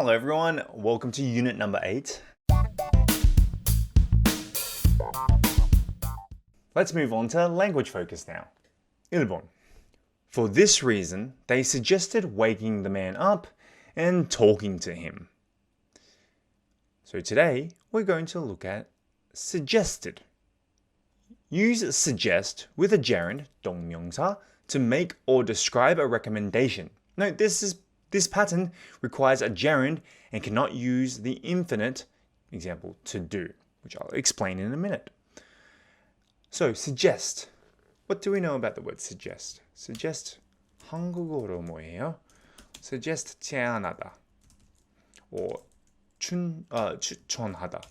Hello everyone, welcome to unit number 8. Let's move on to language focus now. 1번. For this reason, they suggested waking the man up and talking to him. So today, we're going to look at suggested. Use suggest with a gerund, 동명사, to make or describe a recommendation. Note this pattern requires a gerund and cannot use the infinite, example, to do, which I'll explain in a minute. So, suggest. What do we know about the word suggest? Suggest, 한국어로 뭐예요? Suggest, 제안하다. Or 추천하다.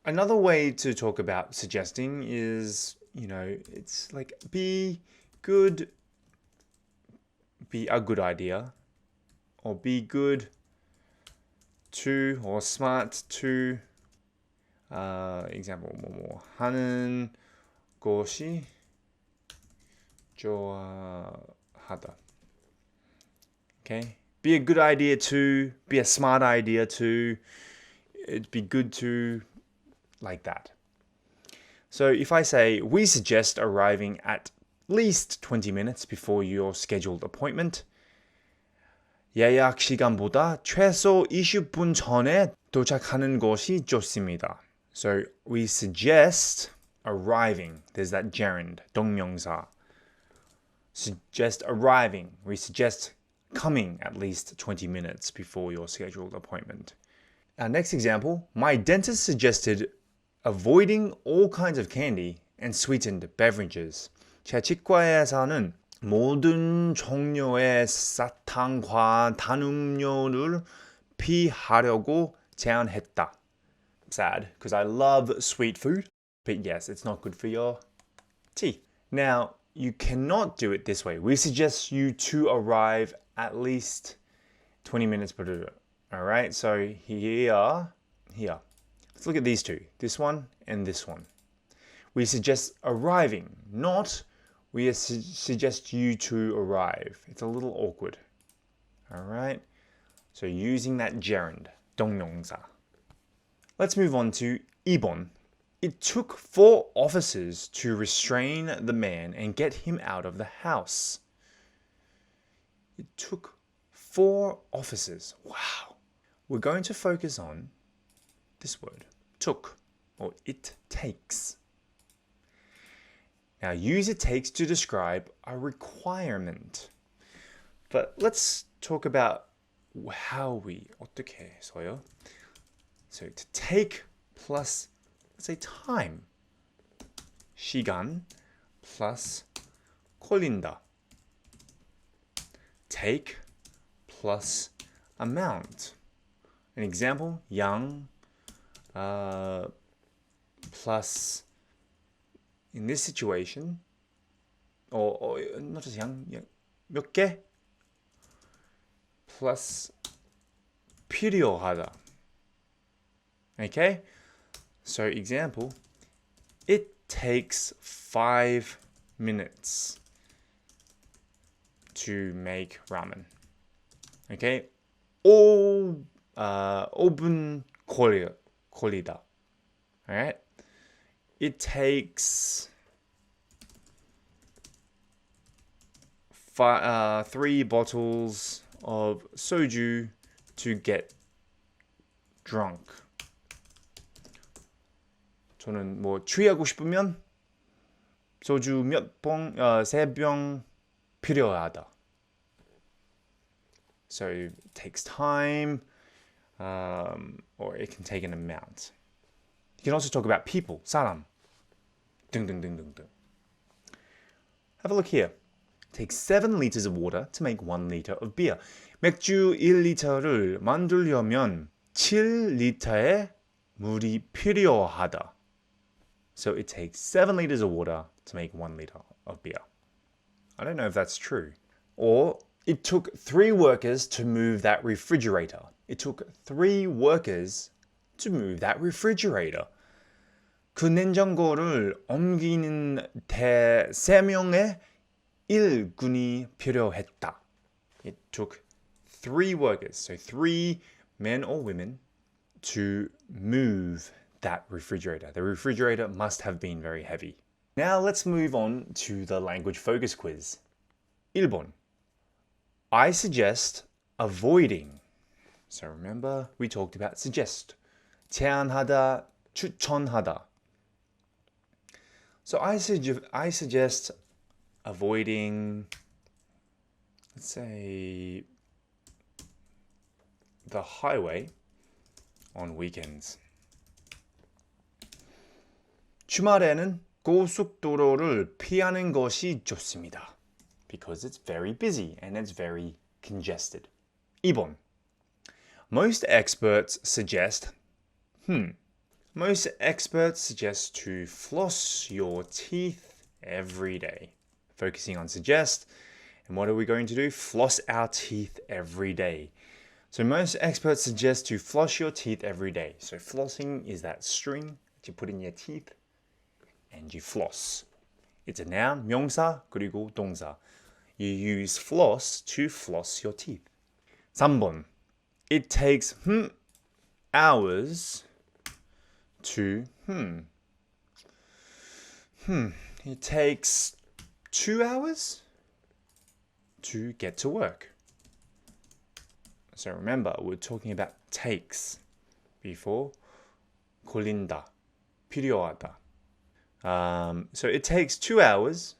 Another way to talk about suggesting is, it's like be a good idea, or be good to, or smart to, example, 뭐뭐 하는 것이 좋아하다. Okay? Be a good idea to, be a smart idea to, it'd be good to, like that. So if I say, we suggest arriving at least 20 minutes before your scheduled appointment, 예약 시간보다 최소 20분 전에 도착하는 것이 좋습니다. So we suggest arriving. There's that gerund, 동명사. Suggest arriving. We suggest coming at least 20 minutes before your scheduled appointment. Our next example, my dentist suggested avoiding all kinds of candy and sweetened beverages. 제 치과의사는 모든 종류의 사탕과 단음료를 피하려고 제안했다. Sad, because I love sweet food, but yes, it's not good for your teeth. Now, you cannot do it this way. We suggest you to arrive at least 20 minutes. All right, so here. Let's look at these two, this one and this one. We suggest arriving, not we suggest you to arrive. It's a little awkward. All right, so using that gerund, 동명사. Let's move on to 2번. It took 4 officers to restrain the man and get him out of the house. It took 4 officers. Wow. We're going to focus on this word, took, or it takes. Now, use it takes to describe a requirement. But let's talk about how we, 어떻게 해서요? So, to take plus, let's say, time. 시간 plus 걸린다. Take plus amount. An example, 양 plus, in this situation, or not just 양, 몇 개 plus 필요하다. Okay? So example, it takes 5 minutes to make ramen. Okay? 5분 걸리다. Alright? It takes 3 bottles of soju to get drunk. 저는 취하고 싶으면 소주 3병 필요하다. So it takes time, or it can take an amount. You can also talk about people, 사람. 등등등등등. Have a look here. It takes 7 liters of water to make 1 liter of beer. 맥주 1리터를 만들려면 7리터의 물이 필요하다. So it takes 7 liters of water to make 1 liter of beer. I don't know if that's true. Or it took 3 workers to move that refrigerator. It took 3 workers to move that refrigerator. 그 냉장고를 옮기는 데 3명의 일꾼이 필요했다. It took 3 workers, so 3 men or women, to move that refrigerator. The refrigerator must have been very heavy. Now let's move on to the language focus quiz. 1번. I suggest avoiding. So remember, we talked about suggest. 제안하다, 추천하다. So I suggest avoiding, let's say, the highway on weekends. 주말에는 고속도로를 피하는 것이 좋습니다. Because it's very busy and it's very congested. 2번. Most experts suggest to floss your teeth every day. Focusing on suggest. And what are we going to do? Floss our teeth every day. So most experts suggest to floss your teeth every day. So flossing is that string that you put in your teeth and you floss. It's a noun, 명사, 그리고 동사. You use floss to floss your teeth. 3번. It takes hours to It takes 2 hours to get to work. So remember, we're talking about takes before. 걸린다, 필요하다. So it takes 2 hours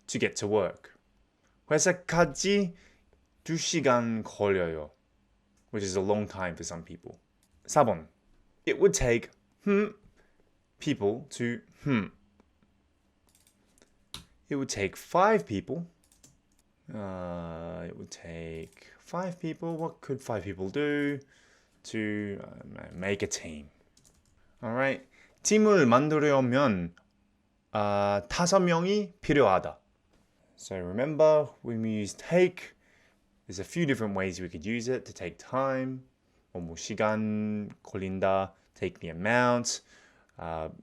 to get to work. 회사까지 2시간 걸려요, which is a long time for some people. 4번. It would take people to It would take 5 people. It would take 5 people. What could 5 people do to make a team? Alright. 팀을 만들려면 5명이 필요하다. So remember, when we use take, there's a few different ways we could use it to take time. 뭐 시간 걸린다, take the amount,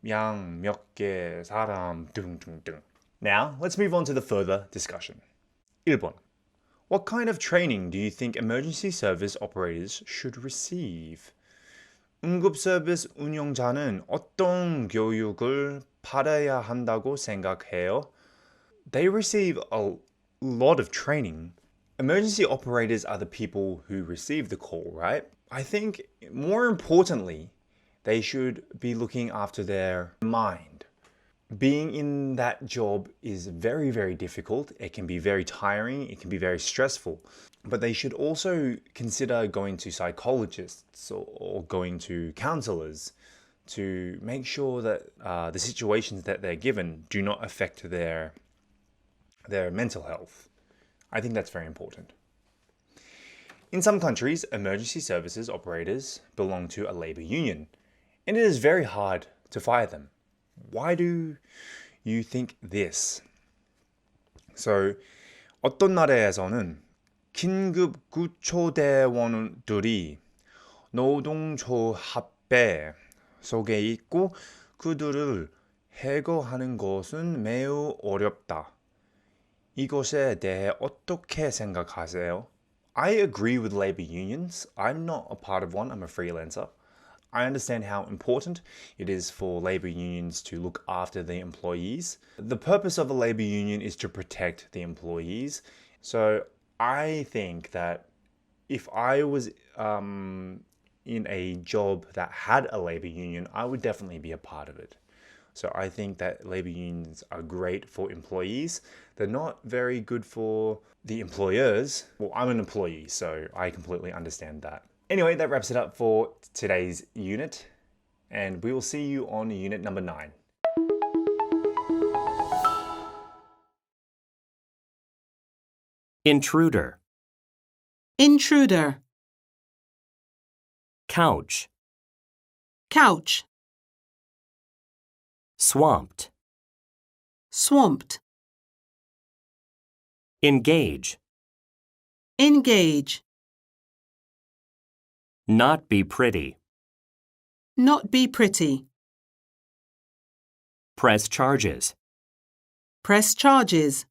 양, 몇 개, 사람, 등등등. Now, let's move on to the further discussion. 1번. What kind of training do you think emergency service operators should receive? 응급 서비스 운영자는 어떤 교육을 받아야 한다고 생각해요? They receive a lot of training. Emergency operators are the people who receive the call, right? I think more importantly, they should be looking after their mind. Being in that job is very, very difficult. It can be very tiring. It can be very stressful. But they should also consider going to psychologists or going to counselors to make sure that the situations that they're given do not affect their mental health. I think that's very important. In some countries, emergency services operators belong to a labor union, and it is very hard to fire them. Why do you think this? So, 어떤 나라에서는 긴급 구조대원들이 노동조합회 속에 있고 그들을 해고하는 것은 매우 어렵다. 이것에 대해 어떻게 생각하세요? I agree with labor unions. I'm not a part of one. I'm a freelancer. I understand how important it is for labor unions to look after the employees. The purpose of a labor union is to protect the employees. So I think that if I was in a job that had a labor union, I would definitely be a part of it. So I think that labor unions are great for employees. They're not very good for the employers. Well, I'm an employee, so I completely understand that. Anyway, that wraps it up for today's unit, and we will see you on unit number 9. Intruder. Intruder. Couch. Couch. Swamped. Swamped. Engage. Engage. Not be pretty. Not be pretty. Press charges. Press charges.